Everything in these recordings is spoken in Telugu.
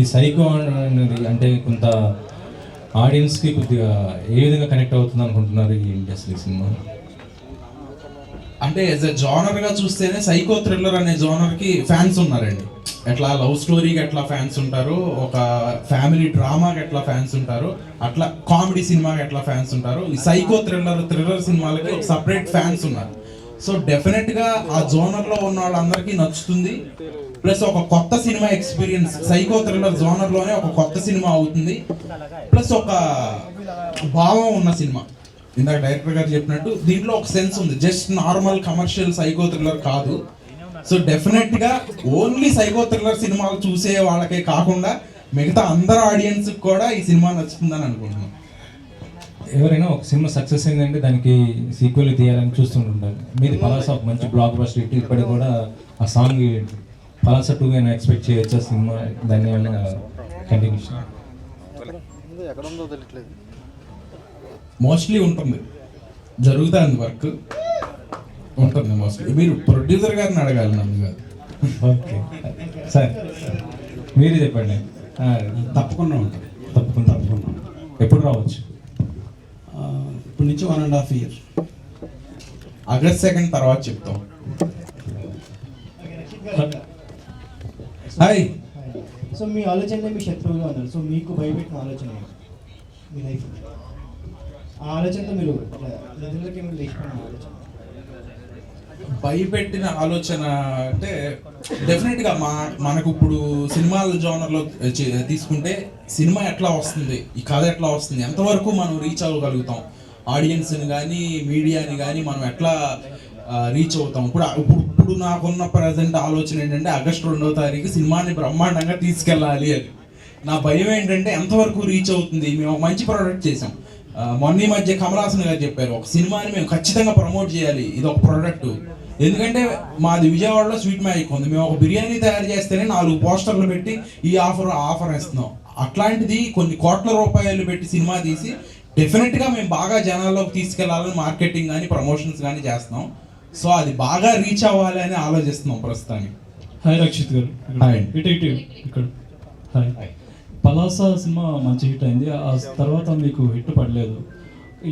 ఈ సైకో అనేది అంటే కొంత ఆడియన్స్కి కొద్దిగా ఏ విధంగా కనెక్ట్ అవుతుంది అనుకుంటున్నారు ఈ ఇండస్ట్రీ సినిమా? అంటే యాజ్ ఎ జానర్గా చూస్తేనే సైకో థ్రిల్లర్ అనే జానర్కి ఫ్యాన్స్ ఉన్నారండి. ఎట్లా లవ్ స్టోరీకి ఎట్లా ఫ్యాన్స్ ఉంటారు, ఒక ఫ్యామిలీ డ్రామాకి ఎట్లా ఫ్యాన్స్ ఉంటారు, అట్లా కామెడీ సినిమాకి ఎట్లా ఫ్యాన్స్ ఉంటారు, ఈ సైకో థ్రిల్లర్ సినిమాలకి ఒక సపరేట్ ఫ్యాన్స్ ఉన్నారు. సో డెఫినెట్గా ఆ జోనర్లో ఉన్న వాళ్ళందరికీ నచ్చుతుంది. ప్లస్ ఒక కొత్త సినిమా ఎక్స్పీరియన్స్ సైకో థ్రిల్లర్ జోనర్లోనే ఒక కొత్త సినిమా అవుతుంది. ప్లస్ ఒక భావం ఉన్న సినిమా. ఇందాక డైరెక్టర్ గారు చెప్పినట్టు దీంట్లో ఒక సెన్స్ ఉంది, just normal commercial psycho thriller కాదు. సో డెఫినెట్గా ఓన్లీ సైకో థ్రిల్లర్ సినిమాలు చూసే వాళ్ళకే కాకుండా మిగతా అందరు ఆడియన్స్కి కూడా ఈ సినిమా నచ్చుతుందని అనుకుంటున్నాను. ఎవరైనా ఒక సినిమా సక్సెస్ అయిందంటే దానికి సీక్వెల్ తీయాలని చూస్తుంటారు. మీది పలాస ఒక మంచి బ్లాక్ బస్టర్ హిట్, ఇప్పటికి కూడా ఆ సాంగ్ పలాస 2 అయినా ఎక్స్పెక్ట్ చేయొచ్చా సినిమా? దాన్ని ఏమైనా కంటిన్యూషన్ మోస్ట్లీ ఉంటుంది, జరుగుతుంది, వర్క్ ఉంటుంది మోస్ట్లీ. మీరు ప్రొడ్యూసర్ గారిని అడగాలి, నన్ను కాదు. ఓకే సార్, మీరు చెప్పండి. తప్పకుండా ఉంటుంది. తప్పకుండా ఎప్పుడు రావచ్చు? ఇప్పటి నుంచి 1.5 years. ఆగస్ట్ 2 తర్వాత చెప్తాం. హాయ్. సో మీ ఆలోచన మీ శత్రువుగా ఉన్నారు. సో మీకు భయపెట్టిన ఆలోచన మీ లైఫ్, ఆ ఆలోచనతో మీరు నిధులకి లేచిపోయిన ఆలోచన? భయపెట్టిన ఆలోచన అంటే డెఫినెట్గా మనకు ఇప్పుడు సినిమాల జోనర్లో తీసుకుంటే సినిమా ఎట్లా వస్తుంది, ఈ కథ ఎట్లా వస్తుంది, ఎంతవరకు మనం రీచ్ అవ్వగలుగుతాం, ఆడియన్స్ని కానీ మీడియాని కానీ మనం ఎట్లా రీచ్ అవుతాం. ఇప్పుడు నాకున్న ప్రజెంట్ ఆలోచన ఏంటంటే ఆగస్టు 2వ తారీఖు సినిమాని బ్రహ్మాండంగా తీసుకెళ్ళాలి అని. నా భయం ఏంటంటే ఎంతవరకు రీచ్ అవుతుంది. మేము ఒక మంచి ప్రోడక్ట్ చేసాం. మొన్న మధ్య కమలాసన్ గారు చెప్పారు, ఒక సినిమాని మేము ఖచ్చితంగా ప్రమోట్ చేయాలి, ఇది ఒక ప్రోడక్ట్. ఎందుకంటే మాది విజయవాడలో స్వీట్ మ్యాజిక్ ఉంది, మేము ఒక బిర్యానీ తయారు చేస్తేనే 4 పోస్టర్లు పెట్టి ఈ ఆఫర్ ఇస్తున్నాం. అట్లాంటిది కొన్ని కోట్ల రూపాయలు పెట్టి సినిమా తీసి డెఫినెట్గా మేము బాగా జనాల్లోకి తీసుకెళ్లాలని మార్కెటింగ్ కానీ ప్రమోషన్స్ కానీ చేస్తున్నాం. సో అది బాగా రీచ్ అవ్వాలి అని ఆలోచిస్తున్నాం ప్రస్తుతానికి. హాయ్ రక్షిత్ గారు. హాయ్. ఇక్కడ హాయ్. పలాస సినిమా మంచి హిట్ అయింది, ఆ తర్వాత మీకు హిట్ పడలేదు.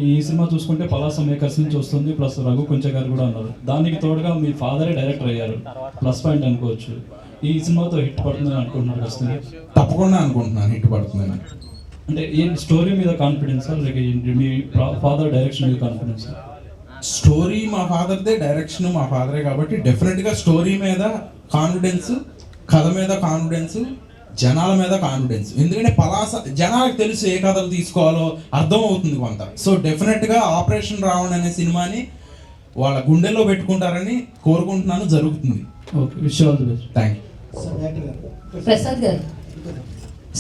ఈ సినిమా చూసుకుంటే పలాస మేకర్స్ నుంచి వస్తుంది, ప్లస్ రఘు కొంచె గారు కూడా ఉన్నారు. దానికి తోడుగా మీ ఫాదరే డైరెక్టర్ అయ్యారు, ప్లస్ పాయింట్ అనుకోవచ్చు. ఈ సినిమాతో హిట్ పడుతుందని అనుకుంటున్నారు వస్తుంది? తప్పకుండా అనుకుంటున్నాను హిట్ పడుతుందని. అంటే ఈ స్టోరీ మీద కాన్ఫిడెన్స్, లేక మీ ఫాదర్ డైరెక్షన్ మీద కాన్ఫిడెన్స్? స్టోరీ మా ఫాదర్దే, డైరెక్షన్ మా ఫాదరే, కాబట్టి డెఫినెట్గా స్టోరీ మీద కాన్ఫిడెన్స్, కథ మీద కాన్ఫిడెన్స్, జనాల మీద కాన్ఫిడెన్స్. ఎందుకంటే పలాస జనాలకు తెలుసు ఏ కథలు తీసుకోవాలో అర్థం అవుతుంది కొంత. సో డెఫినెట్గా ఆపరేషన్ రావణ్ అనే సినిమాని వాళ్ళ గుండెల్లో పెట్టుకుంటారని కోరుకుంటున్నాను, జరుగుతుంది. Okay, wish all the best. Thank you. Prasad garu.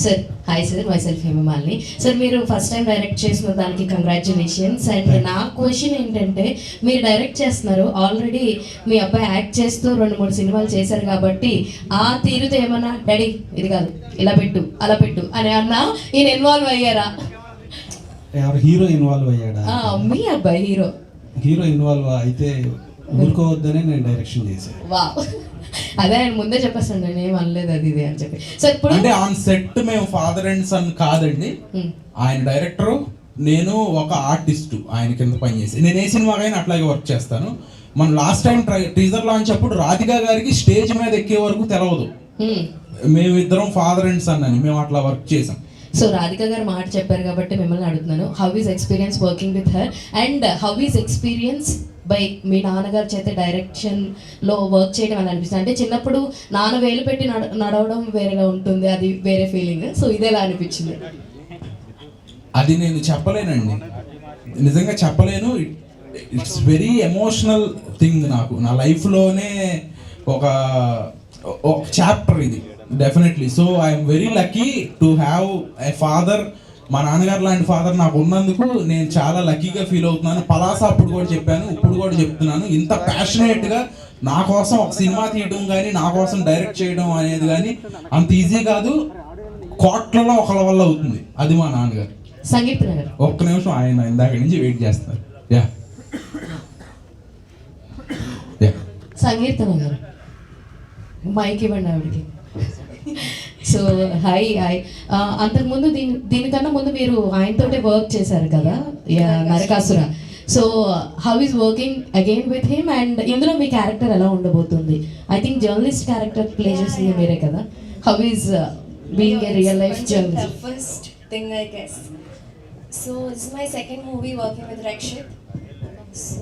Sir hi sir, myself Hemamalini. Sir మీరు ఫస్ట్ టైం డైరెక్ట్ చేసిన దానికి కంగ్రాచులేషన్స్. అండ్ నా క్వశ్చన్ ఏంటంటే, మీరు డైరెక్ట్ చేస్తున్నారు, ఆల్రెడీ మీ అబ్బాయి యాక్ట్ చేస్తూ 2-3 సినిమాలు చేశారు కాబట్టి ఆ తీరుతో ఏమన్నా డాడీ ఇది కాదు ఇలా పెట్టు అలా పెట్టు అని అన్నా ఈయన ఇన్వాల్వ్ అయ్యారా? ఎవరు హీరో ఇన్వాల్వ్ అయ్యాడా? మీ అబ్బాయి హీరో ఇన్వాల్వ్ అయితే ఊరుకోవద్దనే నేను డైరెక్షన్ చేశాను. వా, అదే ఆయన ముందే చెప్పేస్తాను, నేను ఏం అనలేదు అది ఇది అని చెప్పి. సార్ ఇప్పుడు అంటే ఆన్ సెట్ మేము ఫాదర్ అండ్ సన్ కాదండి, ఆయన డైరెక్టరు, నేను ఒక ఆర్టిస్టు ఆయన కింద పనిచేసి. నేను ఏ సినిమాకైనా అట్లాగే వర్క్ చేస్తాను. మనం లాస్ట్ టైం టీజర్ లాంచ్ అప్పుడు రాధికా గారికి స్టేజ్ మీద ఎక్కే వరకు తెలవదు మేమిద్దరం ఫాదర్ అండ్ సన్ అని, మేము అట్లా వర్క్ చేసాం. సో రాధిక గారు మాట చెప్పారు కాబట్టి మిమ్మల్ని అడుగుతున్నాను, how is experience working with her and how is experience by మీ నాన్నగారు చేత డైరెక్షన్లో వర్క్ చేయడం అని అనిపిస్తుంది? అంటే చిన్నప్పుడు నాన్న వేలు పెట్టి నడవడం వేరేగా ఉంటుంది, అది వేరే ఫీలింగ్. సో ఇది ఎలా అనిపించింది? అది నేను చెప్పలేనండి, నిజంగా చెప్పలేను. It's very emotional thing. నాకు నా లైఫ్లోనే ఒక చాప్టర్ ఇది definitely. So I'm very lucky to have a father. మా నాన్నగారు లాంటి ఫాదర్ నాకు ఉన్నందుకు నేను చాలా లక్కీగా ఫీల్ అవుతున్నాను. పలాస అప్పుడు కూడా చెప్పాను, ఇప్పుడు కూడా చెప్తున్నాను, ఇంత ప్యాషనేట్గా నా కోసం ఒక సినిమా తీయడం కానీ, నా కోసం డైరెక్ట్ చేయడం అనేది కానీ అంత ఈజీ కాదు. కోట్లలో ఒకళ్ళ వల్ల అవుతుంది, అది మా నాన్నగారు. సంగీత గారు ఒక్క నిమిషం, ఆయన ఇందాక నుంచి వెయిట్ చేస్తున్నారు. యా సంగీత గారు మైక్ ఇవ్వండి ఆవిడకి. సో హాయ్ హాయ్ అంతకుముందు దీనికన్నా ముందు మీరు ఆయనతోటే వర్క్ చేశారు కదా Narakasura. So how is working again with him and ఇందులో మీ క్యారెక్టర్ ఎలా ఉండబోతుంది? I think journalist character play చేసింది మీరే కదా. How is being a real life journalist? First thing, I guess. So this is my second movie working with Rakshit. So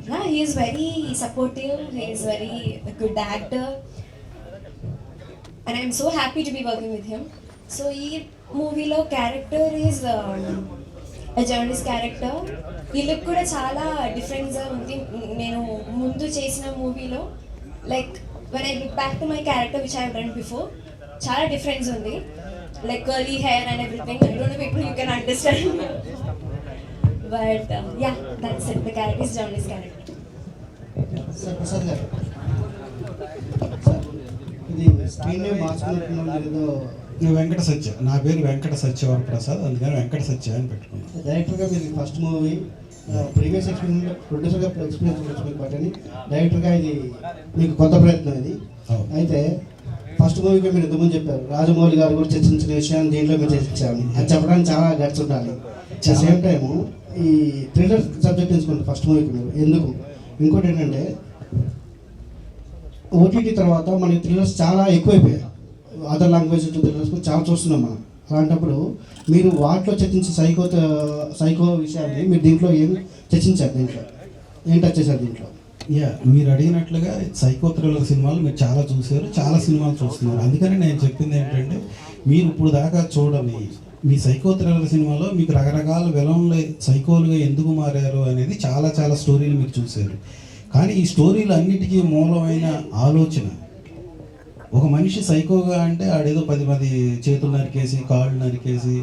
yeah, he is very supportive. He is very a good actor, and I'm so happy to be working with him. So he movie lo character is a journalist character. ఈ లుక్ కూడా చాలా డిఫరెంట్గా ఉంది. నేను ముందు చేసిన మూవీలో like when I look back to my character which I have done before, చాలా డిఫరెన్స్ ఉంది. Like curly hair and everything. I don't know if you can understand. But yeah, that's it. The character is journalist character. Sir Prasad గారు, ఇది స్క్రీన్ నేమ్ మార్చుకున్నట్టున్నారు ఏదో. నేను వెంకట సత్య, నా పేరు వెంకట సత్యవర ప్రసాద్, అందుకని వెంకట సత్య అని పెట్టుకున్నాను. డైరెక్టర్గా మీరు ఫస్ట్ మూవీ ప్రీవియస్ ఎక్స్పీరియన్స్, ప్రొడ్యూసర్గా ఎక్స్పీరియన్స్ ఉండొచ్చు మీకు, బట్ అని డైరెక్టర్గా ఇది మీకు కొత్త ప్రయత్నం ఇది. అవును. అయితే ఫస్ట్ మూవీకి మీరు ఇంతకుముందు చెప్పారు రాజమౌళి గారు కూడా చర్చించిన విషయాన్ని దీంట్లో మీరు చర్చించామని. అది చెప్పడానికి చాలా గట్స్ ఉండాలి. అట్ ద సేమ్ టైము ఈ థ్రిల్లర్ సబ్జెక్ట్ ఎంచుకుంటారు ఫస్ట్ మూవీకి మీరు, ఎందుకు? ఇంకోటి ఏంటంటే ఓటీటీ తర్వాత మనకి థ్రిల్లర్స్ చాలా ఎక్కువైపోయాయి. అదర్ లాంగ్వేజ్ థ్రిల్లర్స్ కూడా చాలా చూస్తున్నాం మనం. అలాంటప్పుడు మీరు వాటిలో చర్చించే సైకో విషయాన్ని మీరు దీంట్లో ఏం చర్చించారు? దీంట్లో ఏం టచ్ చేశారు దీంట్లో? యా, మీరు అడిగినట్లుగా సైకో థ్రిల్లర్ సినిమాలు మీరు చాలా చూసారు, చాలా సినిమాలు చూస్తున్నారు. అందుకని నేను చెప్పింది ఏంటంటే, మీరు ఇప్పుడు దాకా చూడని మీ సైకో థ్రిల్లర్ సినిమాలో మీకు రకరకాల విలన్లు సైకోలుగా ఎందుకు మారారు అనేది చాలా చాలా స్టోరీలు మీరు చూశారు. కానీ ఈ స్టోరీలు అన్నిటికీ మూలమైన ఆలోచన, ఒక మనిషి సైకోగా అంటే ఆడేదో 10 చేతులు నరికేసి, కాళ్ళు నరికేసి,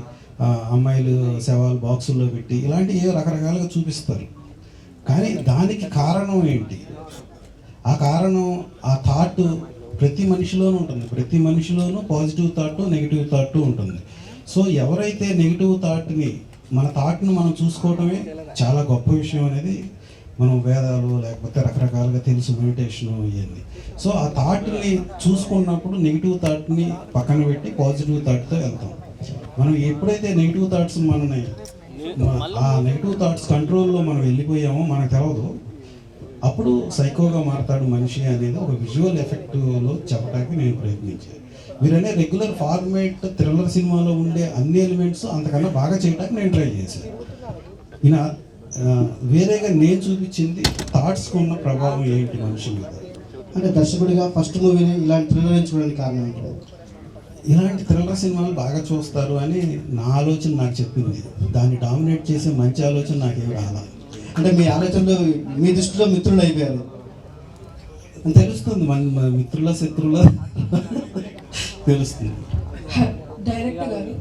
అమ్మాయిలు శవాలు బాక్సుల్లో పెట్టి ఇలాంటి ఏ రకరకాలుగా చూపిస్తారు. కానీ దానికి కారణం ఏంటి? ఆ కారణం ఆ థాట్ ప్రతి మనిషిలోనూ ఉంటుంది. ప్రతి మనిషిలోనూ పాజిటివ్ థాట్, నెగిటివ్ థాట్ ఉంటుంది. సో ఎవరైతే నెగిటివ్ థాట్ని, మన థాట్ని మనం చూసుకోవటమే చాలా గొప్ప విషయం అనేది మనం వేదాలు లేకపోతే రకరకాలుగా తెలుసు, మెడిటేషను ఇవన్నీ. సో ఆ థాట్ని చూసుకున్నప్పుడు నెగిటివ్ థాట్ని పక్కన పెట్టి పాజిటివ్ థాట్తో వెళ్తాం. మనం ఎప్పుడైతే నెగిటివ్ థాట్స్ మనని ఆ నెగిటివ్ థాట్స్ కంట్రోల్లో మనం వెళ్ళిపోయామో మనకు తెలవదు, అప్పుడు సైకోగా మారతాడు మనిషి అనేది ఒక విజువల్ ఎఫెక్ట్లో చెప్పడానికి నేను ప్రయత్నించాను. వీరనే రెగ్యులర్ ఫార్మేట్ థ్రిల్లర్ సినిమాలో ఉండే అన్ని ఎలిమెంట్స్ అంతకన్నా బాగా చేయడానికి నేను ట్రై చేశాను. ఈయన వేరేగా నేను చూపించింది థాట్స్కి ఉన్న ప్రభావం ఏంటి మనిషి మీద. అంటే దర్శకుడిగా ఫస్ట్ మూవీని ఇలాంటి థ్రిల్లర్ ఎంచుకోవడానికి కారణం ఏంటి? ఇలాంటి థ్రిల్లర్ సినిమాలు బాగా చూస్తారు అని నా ఆలోచన నాకు చెప్పింది. దాన్ని డామినేట్ చేసే మంచి ఆలోచన నాకేం రాలా. అంటే మీ ఆలోచనలో మీ దృష్టిలో మిత్రులు అయిపోయారు అని తెలుస్తుంది, మన మిత్రుల శత్రువుల తెలుస్తుంది. డైరెక్టర్ గారు,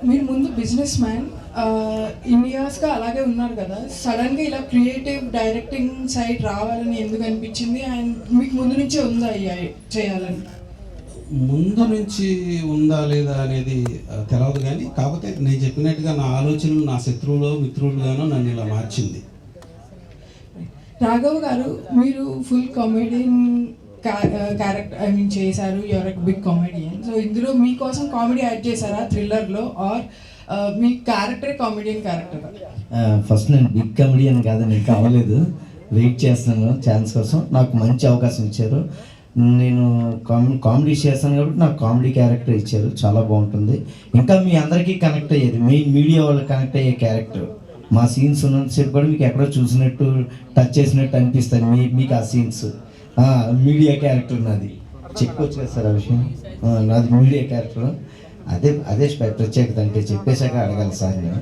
మీరు ముందు బిజినెస్ మ్యాన్, ఇండియాస్గా అలాగే ఉన్నారు కదా, సడన్గా ఇలా క్రియేటివ్ డైరెక్టింగ్ సైడ్ రావాలని ఎందుకు అనిపించింది? అండ్ మీకు ముందు నుంచే ఉందా చేయాలని? ముందు నుంచి ఉందా లేదా అనేది తెలవదు, కానీ కాకపోతే నేను చెప్పినట్టుగా నా ఆలోచనలు నా శత్రువులో మిత్రులుగానో నన్ను ఇలా మార్చింది. రాఘవ్ గారు, మీరు ఫుల్ కామెడియన్ క్యారెక్టర్ చేశారు, యువర్ బిగ్ కామెడియన్. సో ఇందులో మీకోసం కామెడీ యాడ్ చేశారా థ్రిల్లర్లో, ఆర్ మీ క్యారెక్టర్ కామెడియన్ క్యారెక్టర్? ఫస్ట్ నేను బిగ్ కామెడియన్ కాదని ఇంకా అవ్వలేదు, వెయిట్ చేస్తున్నాను ఛాన్స్ కోసం. నాకు మంచి అవకాశం ఇచ్చారు, నేను కామెడీ చేస్తాను కాబట్టి నాకు కామెడీ క్యారెక్టర్ ఇచ్చారు, చాలా బాగుంటుంది. ఇంకా మీ అందరికీ కనెక్ట్ అయ్యేది, మెయిన్ మీడియా వాళ్ళకి కనెక్ట్ అయ్యే క్యారెక్టర్. మా సీన్స్ ఉన్నంతసేపు కూడా మీకు ఎక్కడో చూసినట్టు, టచ్ చేసినట్టు అనిపిస్తుంది మీకు ఆ సీన్స్. మీడియా క్యారెక్టర్ నాది, చెప్పుకోవచ్చు కదా సార్ ఆ విషయం. నాది మీడియా క్యారెక్టర్, అదే ప్రత్యేకత. అంటే చెప్పేశాక అడగాలి సార్ నేను.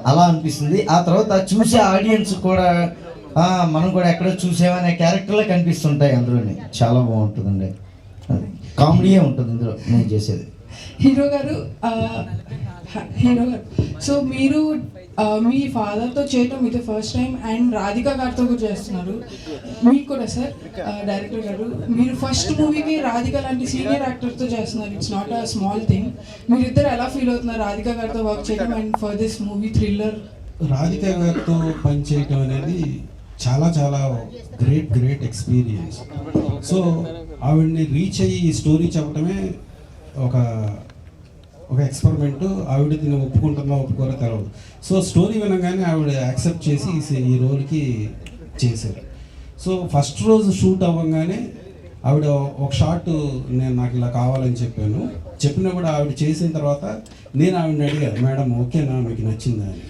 అలా అనిపిస్తుంది. ఆ తర్వాత చూసే ఆడియన్స్ కూడా మనం కూడా ఎక్కడో చూసేవనే క్యారెక్టర్లే కనిపిస్తుంటాయి అందులోనే. చాలా బాగుంటుందండి, అది కామెడీయే ఉంటుంది ఇందులో నేను చేసేది. హీరో గారు, సో మీరు మీ ఫాదర్తో చేయటం ఇది ఫస్ట్ టైం, అండ్ రాధిక గారితో కూడా చేస్తున్నారు. మీకు కూడా సార్ డైరెక్టర్ గారు, మీరు ఫస్ట్ మూవీకి రాధిక లాంటి సీనియర్ యాక్టర్తో చేస్తున్నారు. It's not a small thing. మీరిద్దరు ఎలా ఫీల్ అవుతున్నారు రాధిక గారితో వర్క్ చేయడం, and for this movie thriller? Radhika గారితో పనిచేయటం అనేది చాలా చాలా గ్రేట్ ఎక్స్పీరియన్స్. సో ఆవిడ్ని రీచ్ అయ్యి ఈ స్టోరీ చెప్పడమే ఒక ఎక్స్పెరిమెంట్. ఆవిడ దీన్ని ఒప్పుకుంటుందా ఒప్పుకోరో తెలియదు. సో స్టోరీ వినగానే ఆవిడ యాక్సెప్ట్ చేసి ఈ రోల్కి చేశారు. సో ఫస్ట్ రోజు షూట్ అవ్వగానే ఆవిడ ఒక షాట్ నాకు ఇలా కావాలని చెప్పినప్పుడు ఆవిడ చేసిన తర్వాత నేను ఆవిడని అడిగాను, మేడం ఓకేనా, మీకు నచ్చిందా అని.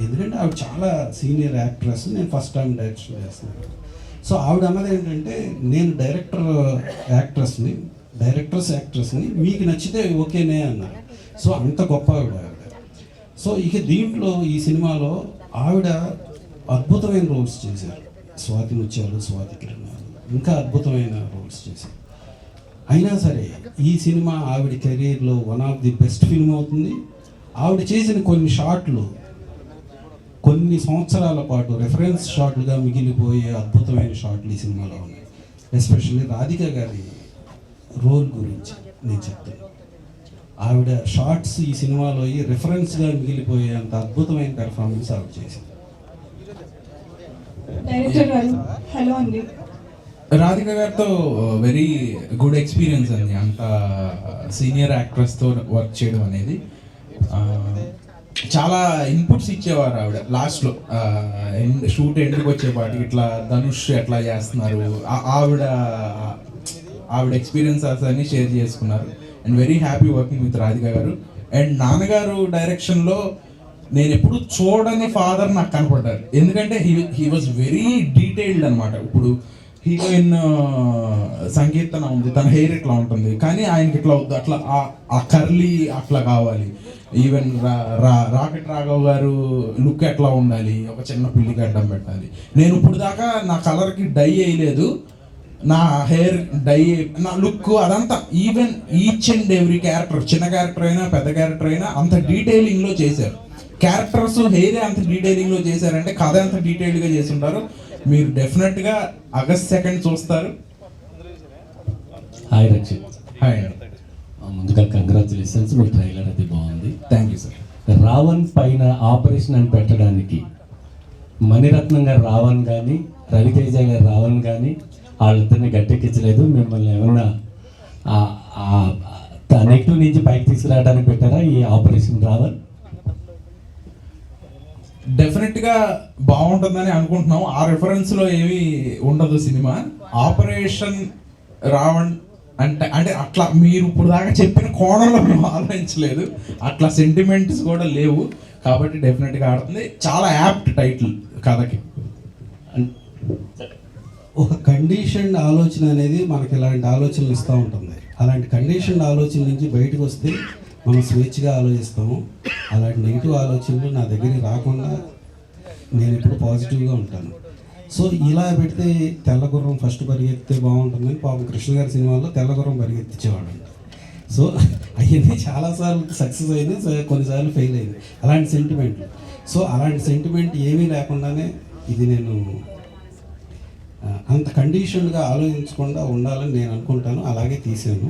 ఎందుకంటే ఆవిడ చాలా సీనియర్ యాక్ట్రెస్, నేను ఫస్ట్ టైం డైరెక్షన్ చేస్తున్నాను. సో ఆవిడ అన్నది ఏంటంటే, నేను యాక్ట్రెస్ని మీకు నచ్చితే ఓకేనే అన్నారు. సో అంత గొప్ప ఆవిడ. సో ఇక దీంట్లో ఈ సినిమాలో ఆవిడ అద్భుతమైన రోల్స్ చేశారు. స్వాతి ముత్యాలు, స్వాతి కిరణాలు, ఇంకా అద్భుతమైన రోల్స్ చేశారు. అయినా సరే ఈ సినిమా ఆవిడ కెరీర్లో one of the best film అవుతుంది. ఆవిడ చేసిన కొన్ని షాట్లు కొన్ని సంవత్సరాల పాటు రెఫరెన్స్ షాట్లుగా మిగిలిపోయే అద్భుతమైన షాట్లు ఈ సినిమాలో ఉన్నాయి. ఎస్పెషల్లీ రాధిక గారి రోల్ గురించి నేను చెప్తాను. ఆవిడ షార్ట్స్ ఈ సినిమాలో రెఫరెన్స్గా మిగిలిపోయే అంత అద్భుతమైన పెర్ఫార్మెన్స్ ఆవిడ చేసింది. డైరెక్టర్ గారు హలో అండి. రాధిక గారితో వెరీ గుడ్ ఎక్స్పీరియన్స్ అండి. అంత సీనియర్ యాక్ట్రెస్తో వర్క్ చేయడం అనేది. చాలా ఇన్పుట్స్ ఇచ్చేవారు ఆవిడ లాస్ట్లో షూట్ ఎండ్కి వచ్చేపాటికి, ఇట్లా ధనుష్ ఎట్లా చేస్తున్నారు, ఆవిడ ఎక్స్పీరియన్సెస్ అన్ని షేర్ చేసుకున్నారు. And very happy working with Radhika గారు. అండ్ నాన్నగారు డైరెక్షన్లో నేను ఎప్పుడు చూడని ఫాదర్ నాకు కనపడ్డారు. ఎందుకంటే హీ వాజ్ వెరీ డీటెయిల్డ్ అనమాట. ఇప్పుడు హీరోయిన్ సంకీర్తన ఉంది, తన హెయిర్ ఇట్లా ఉంటుంది, కానీ ఆయనకి ఇట్లా వద్దు, అట్లా ఆ కర్లీ అట్లా కావాలి. ఈవెన్ రాకెట్ రాఘవ్ గారు లుక్ ఎట్లా ఉండాలి, ఒక చిన్న పిల్లికి అడ్డం పెట్టాలి. నేను ఇప్పుడు దాకా నా కలర్కి డై వేయలేదు, నా హెయిర్ డై, నా లుక్ అదంతా even each and every character, చిన్న క్యారెక్టర్ అయినా పెద్ద క్యారెక్టర్ అయినా అంత డీటెయిలింగ్లో చేశారు. క్యారెక్టర్స్ హెయిర్ అంత డీటెయిలింగ్లో చేశారంటే కథ అంత డీటెయిల్డ్గా చేస్తుంటారు. మీరు డెఫినెట్గా August 2 చూస్తారు. హాయ్ రక్షిత్. హాయ్ అండి. ముందుగా కంగ్రాచులేషన్స్, మీ ట్రైలర్ అది బాగుంది. Thank you sir. రావణ్ పైన ఆపరేషన్ అని పెట్టడానికి మణిరత్నం గారు రావణ్ కానీ, రవితేజ గారు రావణ్ కానీ వాళ్ళిద్దరిని గట్టెక్కించలేదు. మిమ్మల్ని ఏమన్నా నెగిటివ్ నుంచి పైకి తీసుకురావడానికి పెట్టారా ఈ ఆపరేషన్ రావణ్? డెఫినెట్గా బాగుంటుందని అనుకుంటున్నాం. ఆ రెఫరెన్స్లో ఏమీ ఉండదు సినిమా. ఆపరేషన్ రావణ్ అంటే అట్లా మీరు ఇప్పుడు దాకా చెప్పిన కోణంలో మేము ఆలోచించలేదు, అట్లా సెంటిమెంట్స్ కూడా లేవు. కాబట్టి డెఫినెట్గా ఆడుతుంది. చాలా యాప్ట్ టైటిల్ కథకి. ఒక కండిషన్ ఆలోచన అనేది మనకి ఇలాంటి ఆలోచనలు ఇస్తూ ఉంటుంది. అలాంటి కండిషన్ ఆలోచన నుంచి బయటకు వస్తే మనం స్వేచ్ఛగా ఆలోచిస్తాము. అలాంటి నెగిటివ్ ఆలోచనలు నా దగ్గరికి రాకుండా నేను ఎప్పుడు పాజిటివ్గా ఉంటాను. సో ఇలా పెడితే తెల్లగుర్రం ఫస్ట్ పరిగెత్తితే బాగుంటుందని పాపం కృష్ణ గారి సినిమాలో తెల్లగుర్రం పరిగెత్తించేవాడు. సో అవన్నీ చాలాసార్లు సక్సెస్ అయింది, కొన్నిసార్లు ఫెయిల్ అయింది అలాంటి సెంటిమెంట్లు. సో అలాంటి సెంటిమెంట్ ఏమీ లేకుండానే ఇది నేను అంత కండిషన్గా ఆలోచించకుండా ఉండాలని నేను అనుకుంటాను. అలాగే తీసాను,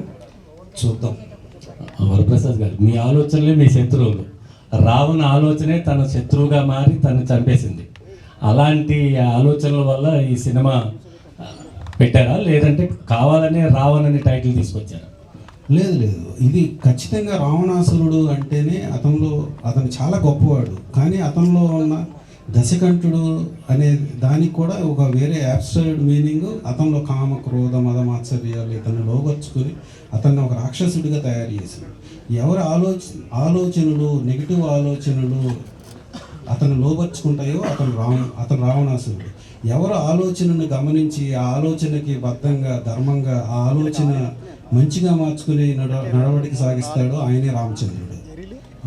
చూద్దాం. వరప్రసాద్ గారు, మీ ఆలోచనలే మీ శత్రువులు. రావణ ఆలోచనే తన శత్రువుగా మారి తను చంపేసింది. అలాంటి ఆలోచనల వల్ల ఈ సినిమా పెట్టారా, లేదంటే కావాలనే రావణ్ అనే టైటిల్ తీసుకొచ్చారా? లేదు, ఇది ఖచ్చితంగా రావణాసురుడు అంటేనే అతను చాలా గొప్పవాడు, కానీ అతనిలో ఉన్న దశకంఠుడు అనే దానికి కూడా ఒక వేరే యాబ్స్ట్రాక్ట్ మీనింగ్. అతనిలో కామ, క్రోధ, మద, మాత్సర్యాలు ఇతను లోగొచ్చుకొని అతన్ని ఒక రాక్షసుడిగా తయారు చేశాడు. ఎవరి ఆలోచనలు నెగిటివ్ ఆలోచనలు అతను లోబర్చుకుంటాయో అతను రావణాసురుడు. ఎవరు ఆలోచనను గమనించి ఆ ఆలోచనకి బద్ధంగా ధర్మంగా ఆ ఆలోచన మంచిగా మార్చుకుని నడవడికి సాగిస్తాడో ఆయనే రామచంద్రుడు.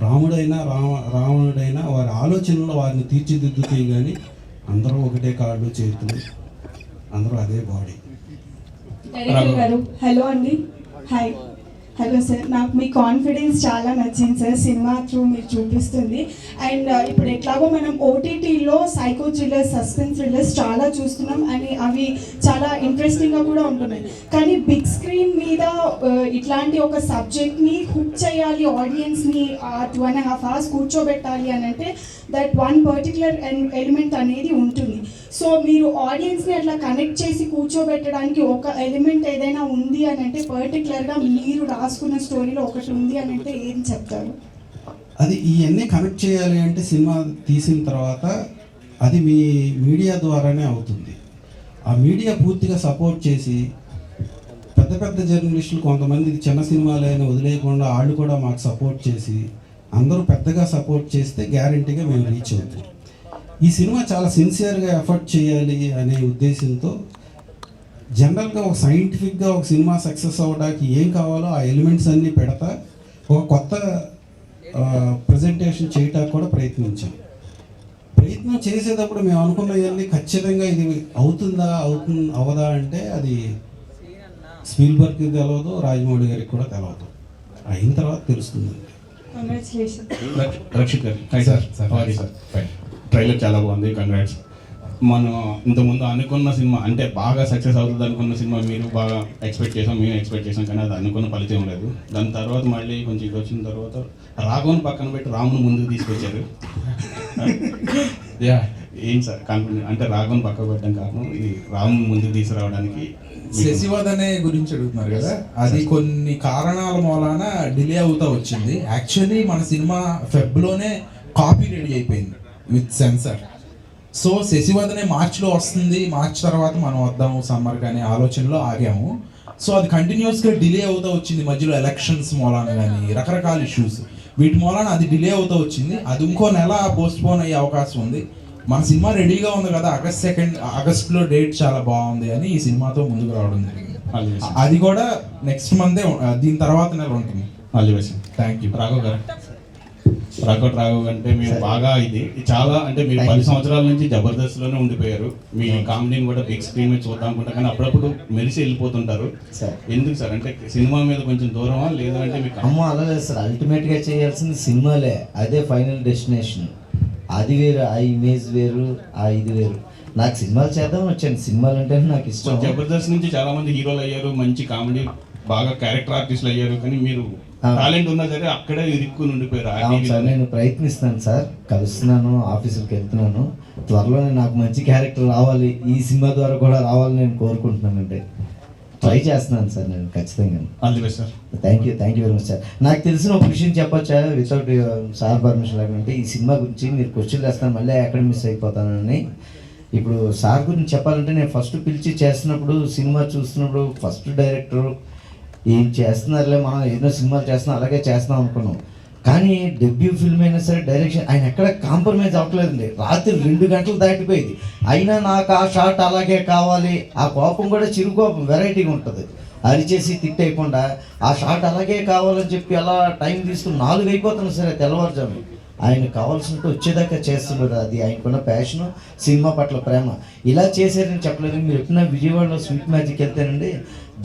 రాముడైనా రావణుడైనా వారి ఆలోచనలో వారిని తీర్చిదిద్దుతాయి, కానీ అందరూ ఒకటే కాళ్ళు చేతులు, అందరూ అదే బాడీ. డైరెక్టర్ గారు హలో అండి. హాయ్. హలో సార్, నాకు మీ కాన్ఫిడెన్స్ చాలా నచ్చింది సార్, సినిమా త్రూ మీరు చూపిస్తుంది. అండ్ ఇప్పుడు ఎట్లాగో మనం ఓటీటీలో సైకో థ్రిల్లర్స్, సస్పెన్స్ థ్రిల్లర్స్ చాలా చూస్తున్నాం అని అవి చాలా ఇంట్రెస్టింగ్గా కూడా ఉంటున్నాయి. కానీ బిగ్ స్క్రీన్ మీద ఇట్లాంటి ఒక సబ్జెక్ట్ని హుక్ చేయాలి, ఆడియన్స్ని 2.5 hours కూర్చోబెట్టాలి అని అంటే దట్ వన్ పర్టికులర్ ఎలిమెంట్ అనేది ఉంటుంది. సో మీరు ఆడియన్స్ని అట్లా కనెక్ట్ చేసి కూర్చోబెట్టడానికి ఒక ఎలిమెంట్ ఏదైనా ఉంది అని అంటే పర్టికులర్గా మీరు రాసుకున్న స్టోరీలో ఒకటి ఉంది అని అంటే ఏం చెప్తారు? అది ఇవన్నీ కనెక్ట్ చేయాలి అంటే సినిమా తీసిన తర్వాత అది మీ మీడియా ద్వారానే అవుతుంది. ఆ మీడియా పూర్తిగా సపోర్ట్ చేసి పెద్ద పెద్ద జర్నలిస్టులు కొంతమంది చిన్న సినిమాలైనా వదిలేయకుండా వాళ్ళు కూడా మాకు సపోర్ట్ చేసి అందరూ పెద్దగా సపోర్ట్ చేస్తే గ్యారంటీగా మేము రీచ్ అవుతాం. ఈ సినిమా చాలా సిన్సియర్గా ఎఫర్ట్ చేయాలి అనే ఉద్దేశంతో జనరల్గా ఒక సైంటిఫిక్గా ఒక సినిమా సక్సెస్ అవ్వడానికి ఏం కావాలో ఆ ఎలిమెంట్స్ అన్నీ పెడతా ఒక కొత్త ప్రజెంటేషన్ చేయడానికి కూడా ప్రయత్నం చేసేటప్పుడు మేము అనుకున్నవన్నీ ఖచ్చితంగా ఇది అవదా అంటే అది స్పీల్బర్గ్కి తెలియదు, రాజమౌళి గారికి కూడా తెలియదు. అయిన తర్వాత తెలుస్తుంది. రక్షిత్ గారు, హాయ్ సార్. సార్ ట్రైలర్ చాలా బాగుంది, కంగ్రాట్స్. మనం ఇంతకుముందు అనుకున్న సినిమా అంటే బాగా సక్సెస్ అవుతుంది అనుకున్న సినిమా మీరు బాగా ఎక్స్పెక్ట్ చేసాం, మేము ఎక్స్పెక్ట్ చేసాం, కానీ అది అనుకున్న ఫలితం లేదు. దాని తర్వాత మళ్ళీ కొంచెం ఇది వచ్చిన తర్వాత రాఘవన్ పక్కన పెట్టి రామును ముందుకు తీసుకొచ్చారు. ఏం సార్ కాన్ఫిడెంట్ అంటే రాఘవన్ పక్కకు పెట్టడం కారణం ఇది రామును ముందుకు తీసుకురావడానికి. శశివదనే గురించి అడుగుతున్నారు కదా, అది కొన్ని కారణాల మూలాన డిలే అవుతా వచ్చింది. యాక్చువల్లీ మన సినిమా ఫెబ్లోనే కాపీ రెడీ అయిపోయింది విత్ సెన్సర్. సో శశివదనే మార్చ్లో వస్తుంది, మార్చ్ తర్వాత మనం వద్దాము సమ్మర్ కానీ ఆలోచనలో ఆగాము. సో అది కంటిన్యూస్గా డిలే అవుతూ వచ్చింది. మధ్యలో ఎలక్షన్స్ మూలాన కానీ రకరకాల ఇష్యూస్ వీటి మూలాన అది డిలే అవుతూ వచ్చింది. అది ఇంకో నెల పోస్ట్పోన్ అయ్యే అవకాశం ఉంది. మన సినిమా రెడీగా ఉంది కదా, ఆగస్ట్లో డేట్ చాలా బాగుంది అని ఈ సినిమాతో ముందుకు రావడం జరిగింది. అది కూడా నెక్స్ట్ మంతే, దీని తర్వాత నెల ఉంటుంది. Thank you. రాఘవ్ అంటే మీరు బాగా ఇది చాలా అంటే మీరు 10 సంవత్సరాల నుంచి జబర్దస్త్లోనే ఉండిపోయారు. మీ కామెడీని కూడా బిగ్ స్క్రీన్ మీద చూద్దాం అనుకుంటా, కానీ అప్పుడప్పుడు మెరిసి వెళ్ళిపోతుంటారు. ఎందుకు సార్? అంటే సినిమా మీద కొంచెం దూరమా లేదంటే మీకు? అలా లేదు సార్, అల్టిమేట్గా చేయాల్సింది సినిమాలే, అదే ఫైనల్ డెస్టినేషన్. అది వేరు, ఆ ఇమేజ్ వేరు, ఆ ఇది వేరు. నాకు సినిమాలు చేద్దాం వచ్చాను, సినిమాలు అంటే నాకు ఇష్టం. జబర్దస్త్ నుంచి చాలా మంది హీరోలు అయ్యారు, మంచి కామెడీ బాగా క్యారెక్టర్ ఆర్టిస్టులు అయ్యారు, కానీ మీరు టాలెంట్ ఉన్నా సరే అక్కడే ఇరుక్కుని ఉండిపోయారు. నేను ప్రయత్నిస్తాను సార్, కలుస్తున్నాను, ఆఫీసులకు వెళ్తున్నాను. త్వరలోనే నాకు మంచి క్యారెక్టర్ రావాలి, ఈ సినిమా ద్వారా కూడా రావాలని నేను కోరుకుంటున్నానంటే ట్రై చేస్తున్నాను సార్ నేను ఖచ్చితంగా. Sir thank you very much sir. నాకు తెలిసిన ఒక విషయం చెప్పొచ్చా వితౌట్ సార్ పర్మిషన్ లేకుంటే? ఈ సినిమా గురించి మీరు క్వశ్చన్లు వేస్తాను, మళ్ళీ ఎక్కడ మిస్ అయిపోతానని. ఇప్పుడు సార్ గురించి చెప్పాలంటే నేను ఫస్ట్ పిలిచి చేస్తున్నప్పుడు, సినిమా చూస్తున్నప్పుడు ఫస్ట్ డైరెక్టర్ ఏం చేస్తున్నారులే, మనం ఎన్నో సినిమాలు చేస్తున్నాం అలాగే చేస్తున్నాం అనుకున్నాం. కానీ డెబ్యూ ఫిల్మ్ అయినా సరే డైరెక్షన్ ఆయన ఎక్కడ కాంప్రమైజ్ అవ్వట్లేదండి. రాత్రి 2 గంటలు దాటిపోయేది, అయినా నాకు ఆ షాట్ అలాగే కావాలి. ఆ కోపం కూడా చిరు కోపం, వెరైటీగా ఉంటుంది. అరిచేసి తిట్టేయకుండా ఆ షాట్ అలాగే కావాలని చెప్పి అలా టైం తీసుకుని 4 అయిపోతుంది సరే తెల్లవారుజాము. ఆయన కావాల్సినట్టు వచ్చేదాకా చేస్తున్నాడు. అది ఆయనకున్న ప్యాషను, సినిమా పట్ల ప్రేమ. ఇలా చేశారని చెప్పలేదు. మీరు ఎప్పుడైనా విజయవాడలో స్వీట్ మ్యాజిక్ వెళ్తేనండి,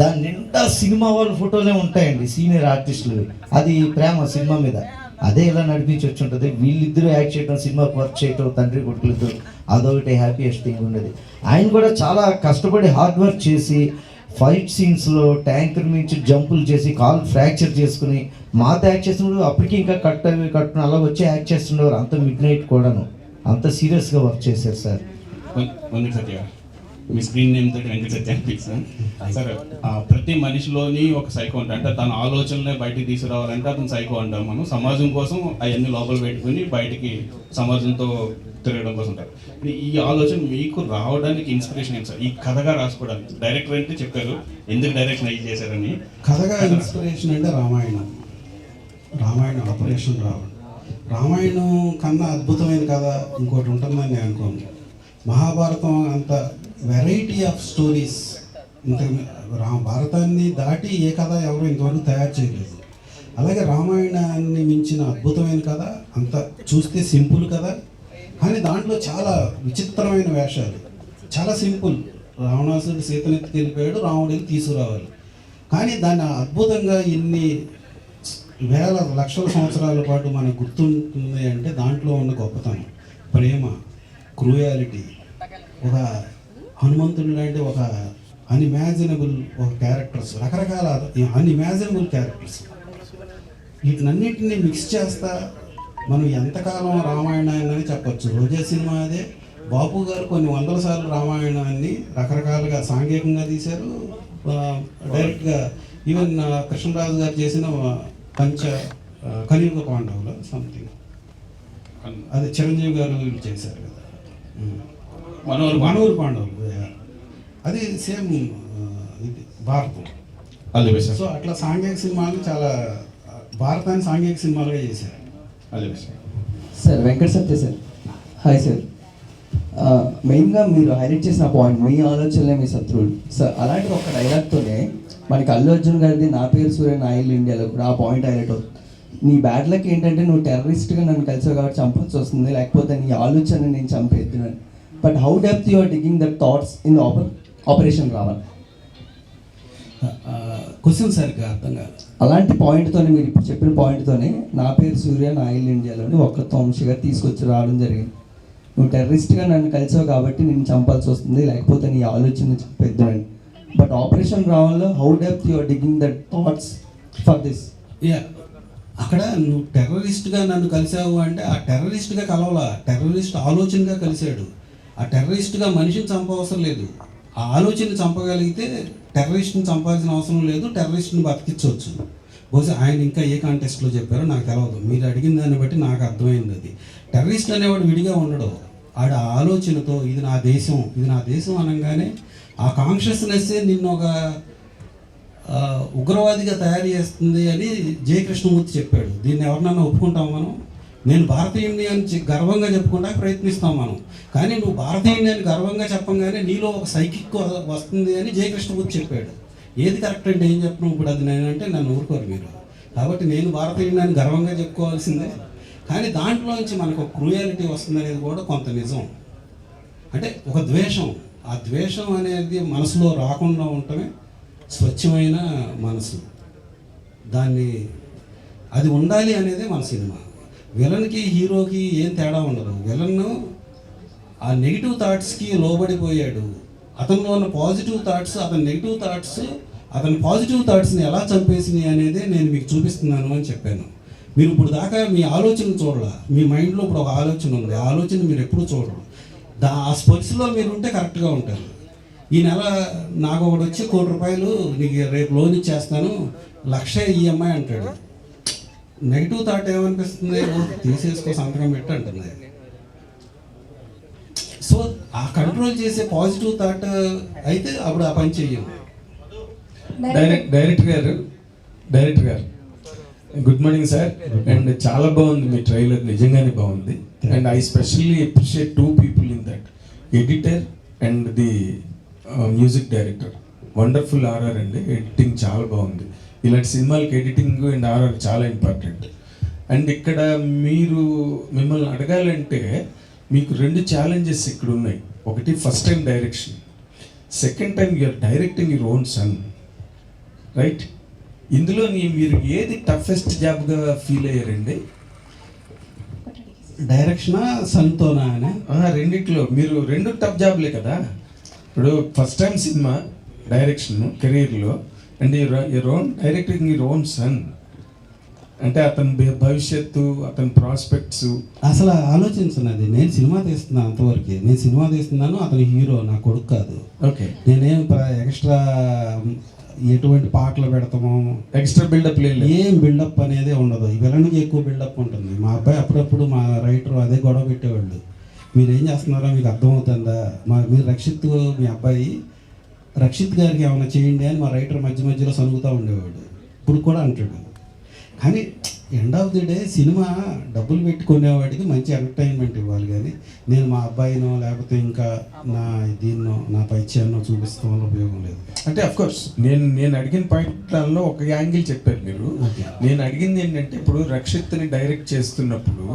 దాని నిండా సినిమా వాళ్ళ ఫోటోలే ఉంటాయండి, సీనియర్ ఆర్టిస్టులు. అది ప్రేమ సినిమా మీద. అదే ఇలా నడిపించి వచ్చి ఉంటుంది. వీళ్ళిద్దరూ యాక్ట్ చేయడం, సినిమాకి వర్క్ చేయటం, తండ్రి కొడుకులిద్దరు, అదొకటి హ్యాపీయెస్ట్ థింగ్ ఉండేది. ఆయన కూడా చాలా కష్టపడి హార్డ్ వర్క్ చేసి ఫైట్ సీన్స్లో ట్యాంకర్ నుంచి జంపులు చేసి కాల్ ఫ్రాక్చర్ చేసుకుని మాతో యాక్ట్ చేస్తున్నప్పుడు అప్పటికి ఇంకా కట్టుకుని అలా వచ్చి యాక్ట్ చేస్తుండేవారు. అంత మిడ్ నైట్ కూడాను అంత సీరియస్గా వర్క్ చేశారు సార్. మీ స్క్రీన్ నేమ్ తోటి వెంకట సత్య అనిపిస్తాను సార్. ప్రతి మనిషిలోని ఒక సైకో ఉంటుంది, అంటే తన ఆలోచనలే బయటికి తీసుకురావాలంటే అతను సైకో అంటాం మనం. సమాజం కోసం అవన్నీ లోపల పెట్టుకుని బయటికి సమాజంతో తిరగడం కోసం ఉంటారు. ఈ ఆలోచన మీకు రావడానికి ఇన్స్పిరేషన్ ఏంటి సార్? ఈ కథగా రాసుకోవడానికి డైరెక్టర్ అంటే చెప్పారు, ఎందుకు డైరెక్షన్ అయ్యి చేశారని. కథగా ఇన్స్పిరేషన్ అంటే రామాయణం ఆపరేషన్ రామాయణం కన్నా అద్భుతమైన కథ ఇంకోటి ఉంటుందని నేను అనుకోను. మహాభారతం అంత వెరైటీ ఆఫ్ స్టోరీస్ ఇంత భారతాన్ని దాటి ఏ కథ ఎవరు ఇంతవరకు తయారు చేయలేదు. అలాగే రామాయణాన్ని మించిన అద్భుతమైన కథ, అంత చూస్తే సింపుల్ కథ, కానీ దాంట్లో చాలా విచిత్రమైన వేషాలు. చాలా సింపుల్, రావణాసురుడు సీతనెత్తికి వెళ్ళిపోయాడు, రాముడిని తీసుకురావాలి. కానీ దాన్ని అద్భుతంగా ఇన్ని వేల లక్షల సంవత్సరాల పాటు మనకు గుర్తుంటుంది అంటే దాంట్లో ఉన్న గొప్పతనం, ప్రేమ, క్రూయాలిటీ, ఒక హనుమంతుడు లాంటి ఒక అన్ఇమాజినబుల్ ఒక క్యారెక్టర్స్, రకరకాల అన్ఇమాజినబుల్ క్యారెక్టర్స్, వీటినన్నిటిని మిక్స్ చేస్తా మనం ఎంతకాలం రామాయణాన్ని చెప్పచ్చు. రోజా సినిమా అదే, బాపు గారు కొన్ని వందల సార్లు రామాయణాన్ని రకరకాలుగా సాంఘికంగా తీశారు, డైరెక్ట్గా. ఈవెన్ కృష్ణరాజు గారు చేసిన కలియుగ పాండవులు సంథింగ్, అది చిరంజీవి గారు వీళ్ళు చేశారు కదా, మనూరు పాండవులు, అది సేమ్ ఇది భారతం. సో అట్లా సాంఘిక సినిమాలు చాలా భారతాన్ని సాంఘిక సినిమాలుగా చేశారు. Sir Venkata Satya sir, hi sir. మెయిన్గా మీరు హైలైట్ చేసిన పాయింట్, మీ ఆలోచనలే మీ శత్రువులు సార్. అలాంటి ఒక డైలాగ్తోనే మనకి అల్లు అర్జున్ గారిది నా పేరు సూర్య నా ఇల్లు ఇండియాలో కూడా ఆ పాయింట్ హైలైట్ అవుతుంది. నీ బ్యాడ్ లక్ ఏంటంటే నువ్వు టెర్రరిస్ట్గా నన్ను కలిసావు కాబట్టి చంపాల్సి వస్తుంది, లేకపోతే నీ ఆలోచన నేను చంపేద్దున్నాను. But how depth you are digging that thoughts in operation రావాలి. క్వశ్చన్ సరిగ్గా అర్థం కాదు. అలాంటి పాయింట్తోనే మీరు ఇప్పుడు చెప్పిన పాయింట్తోనే నా పేరు సూర్య నా ఇల్లు ఇండియాలోని ఒక్క వంశీగా తీసుకొచ్చి రావడం జరిగింది. నువ్వు టెర్రరిస్ట్గా నన్ను కలిసావు కాబట్టి నేను చంపాల్సి వస్తుంది, లేకపోతే నీ ఆలోచన చంపేద్దునండి. బట్ ఆపరేషన్ రావడంలో how depth you are digging that thoughts for this. అక్కడ నువ్వు టెర్రరిస్ట్గా నన్ను కలిసావు అంటే ఆ టెర్రరిస్ట్గా కలవాలా, టెర్రరిస్ట్ ఆలోచనగా కలిశాడు. ఆ టెర్రరిస్ట్గా మనిషిని చంపవసరం లేదు, ఆ ఆలోచన చంపగలిగితే టెర్రరిస్ట్ని చంపాల్సిన అవసరం లేదు, టెర్రరిస్ట్ని బతికించవచ్చు. బహుశా ఆయన ఇంకా ఏ కాంటెస్ట్లో చెప్పారో నాకు తెలియదు, మీరు అడిగిన దాన్ని బట్టి నాకు అర్థమైంది. అది టెర్రరిస్ట్ అనేవాడు విడిగా ఉండడు, ఆడ ఆలోచనతో ఇది నా దేశం, ఇది నా దేశం అనగానే ఆ కాన్షియస్నెస్సే నిన్ను ఒక ఉగ్రవాదిగా తయారు చేస్తుంది అని జయకృష్ణమూర్తి చెప్పాడు. దీన్ని ఎవరినన్నా ఒప్పుకుంటాం మనం? నేను భారతీయుడిని అని గర్వంగా చెప్పుకుంటా ప్రయత్నిస్తాం మనం, కానీ నువ్వు భారతీయుడిని అని గర్వంగా చెప్పంగానే నీలో ఒక సైకిక్ వస్తుంది అని జయకృష్ణమూర్తి చెప్పాడు. ఏది కరెక్ట్ అంటే ఏం చెప్పను ఇప్పుడు, అది నేనంటే నన్ను ఊరుకోరు మీరు. కాబట్టి నేను భారతీయుడిని అని గర్వంగా చెప్పుకోవాల్సిందే, కానీ దాంట్లోంచి మనకు ఒక క్రూయాలిటీ వస్తుంది అనేది కూడా కొంత నిజం. అంటే ఒక ద్వేషం, ఆ ద్వేషం అనేది మనసులో రాకుండా ఉండటమే స్వచ్ఛమైన మనసు. దాన్ని అది ఉండాలి అనేదే మన సినిమా. విలన్కి హీరోకి ఏం తేడా ఉండదు. విలన్ ఆ నెగిటివ్ థాట్స్కి లోబడిపోయాడు, అతనిలో ఉన్న పాజిటివ్ థాట్స్, అతని నెగిటివ్ థాట్స్ అతని పాజిటివ్ థాట్స్ని ఎలా చంపేసినాయి అనేది నేను మీకు చూపిస్తున్నాను అని చెప్పాను. మీరు ఇప్పుడు దాకా మీ ఆలోచన చూడాల, మీ మైండ్లో ఇప్పుడు ఒక ఆలోచన ఉంది, ఆ ఆలోచన మీరు ఎప్పుడు చూడరు. ఆ స్పర్శలో మీరు ఉంటే కరెక్ట్గా ఉంటారు. ఈ నెల నాకు ఒకటి వచ్చి ₹1,00,00,000 నీకు రేపు లోన్ ఇచ్చేస్తాను, 1,00,000 ఈఎంఐ అంటాడు. నెగిటివ్ థాట్ ఏమనిపిస్తుంది? తీసేసుకో సంతకం పెట్టి అంటుంది. సో ఆ కంట్రోల్ చేసే పాజిటివ్ థాట్ అయితే అప్పుడు ఆ పని చెయ్యం. డైరెక్టర్ గారు గుడ్ మార్నింగ్ సార్. అండ్ చాలా బాగుంది మీ ట్రైలర్, నిజంగానే బాగుంది. And I specially appreciate 2 people in that, editor and the music director. Wonderful RR అండి, ఎడిటింగ్ చాలా బాగుంది. ఇలాంటి సినిమాలకి ఎడిటింగ్ అండ్ ఆర్ఆర్ చాలా ఇంపార్టెంట్. అండ్ ఇక్కడ మిమ్మల్ని అడగాలంటే మీకు 2 ఛాలెంజెస్ ఇక్కడ ఉన్నాయి. ఒకటి first time direction, second time you're directing your own son, right? ఇందులో మీరు ఏది టఫెస్ట్ జాబ్గా ఫీల్ అయ్యారండి? డైరెక్షనా సన్తోనా అని? రెండిట్లో మీరు 2 టఫ్ జాబ్లే కదా. ఇప్పుడు ఫస్ట్ టైం సినిమా డైరెక్షన్ కెరీర్లో, and your own directing your own sun అంటే అతని భవిష్యత్తు, అతని ప్రాస్పెక్ట్స్ అసలు ఆలోచించినది. నేను సినిమా తీస్తున్నాను, అంతవరకు నేను సినిమా తీస్తున్నాను, అతని హీరో నా కొడుకు కాదు. ఓకే, నేనేం ఎక్స్ట్రా ఎటువంటి పాటలు పెడతామో, ఎక్స్ట్రా బిల్డప్ లేదు, ఏం బిల్డప్ అనేది ఉండదు. ఈ విలన్కి ఎక్కువ బిల్డప్ ఉంటుంది. మా అబ్బాయి అప్పుడప్పుడు మా రైటర్ అదే గొడవ పెట్టేవాళ్ళు, మీరు ఏం చేస్తున్నారో మీకు అర్థమవుతుందా, మీరు మీ అబ్బాయి రక్షిత్ గారికి ఏమైనా చేయండి అని మా రైటర్ మధ్యలో సనుగుతూ ఉండేవాడు. ఇప్పుడు కూడా అంటాడు. కానీ end of the day cinema డబ్బులు పెట్టుకునేవాడికి మంచి ఎంటర్టైన్మెంట్ ఇవ్వాలి, కానీ నేను మా అబ్బాయినో లేకపోతే ఇంకా దీన్నో నా పైచ్యాన్నో చూపిస్తాం వల్ల ఉపయోగం లేదు. అంటే అఫ్కోర్స్ నేను అడిగిన పాయింట్లలో ఒక యాంగిల్ చెప్పారు మీరు. నేను అడిగింది ఏంటంటే, ఇప్పుడు రక్షిత్ని డైరెక్ట్ చేస్తున్నప్పుడు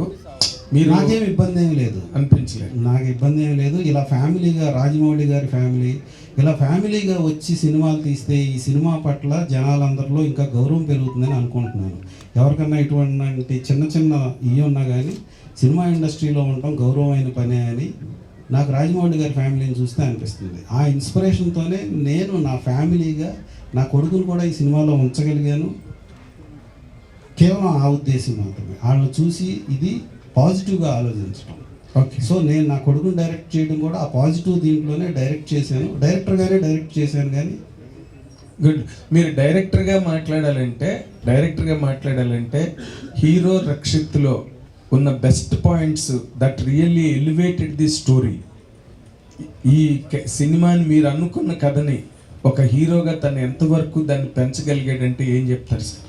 మీరు నాకేం ఇబ్బంది ఏమి లేదు అనిపించలేదు. నాకు ఇబ్బంది ఏమి లేదు. ఇలా ఫ్యామిలీగా రాజమౌళి గారి ఫ్యామిలీ, ఇలా ఫ్యామిలీగా వచ్చి సినిమాలు తీస్తే ఈ సినిమా పట్ల జనాలందరిలో ఇంకా గౌరవం పెరుగుతుందని అనుకుంటున్నాను. ఎవరికన్నా ఇటువంటి చిన్న చిన్న ఇవి ఉన్నా కానీ సినిమా ఇండస్ట్రీలో ఉండటం గౌరవమైన పనే అని నాకు రాజమౌళి గారి ఫ్యామిలీని చూస్తే అనిపిస్తుంది. ఆ ఇన్స్పిరేషన్తోనే నేను నా ఫ్యామిలీగా నా కొడుకును కూడా ఈ సినిమాలో ఉంచగలిగాను. కేవలం ఆ ఉద్దేశం మాత్రమే, వాళ్ళని చూసి ఇది పాజిటివ్గా ఆలోచించడం. ఓకే. సో నేను నా కొడుకుని డైరెక్ట్ చేయడం కూడా ఆ పాజిటివ్ దీంట్లోనే డైరెక్ట్ చేశాను. డైరెక్టర్గానే డైరెక్ట్ చేశాను. కానీ గుడ్. మీరు డైరెక్టర్గా మాట్లాడాలంటే హీరో రక్షిత్లో ఉన్న best points that really elevated the story. ఈ సినిమాని మీరు అనుకున్న కథని ఒక హీరోగా తను ఎంతవరకు దాన్ని పెంచగలిగాడంటే ఏం చెప్తారు సార్?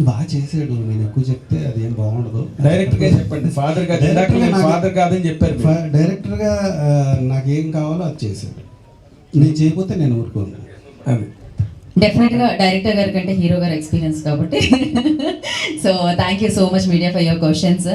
బాగా చేశాడు. నేను ఎక్కువ చెప్తే అదేం బాగుండదు. డైరెక్ట్గా చెప్పండి. ఫాదర్ కాదని చెప్పారు. డైరెక్టర్గా నాకేం కావాలో అది చేశాడు. నేను చేయకపోతే నేను ఊరుకోను. అది డెఫినెట్గా డైరెక్టర్ గారి కంటే హీరో గారు ఎక్స్పీరియన్స్ కాబట్టి so thank you so much media for your questions.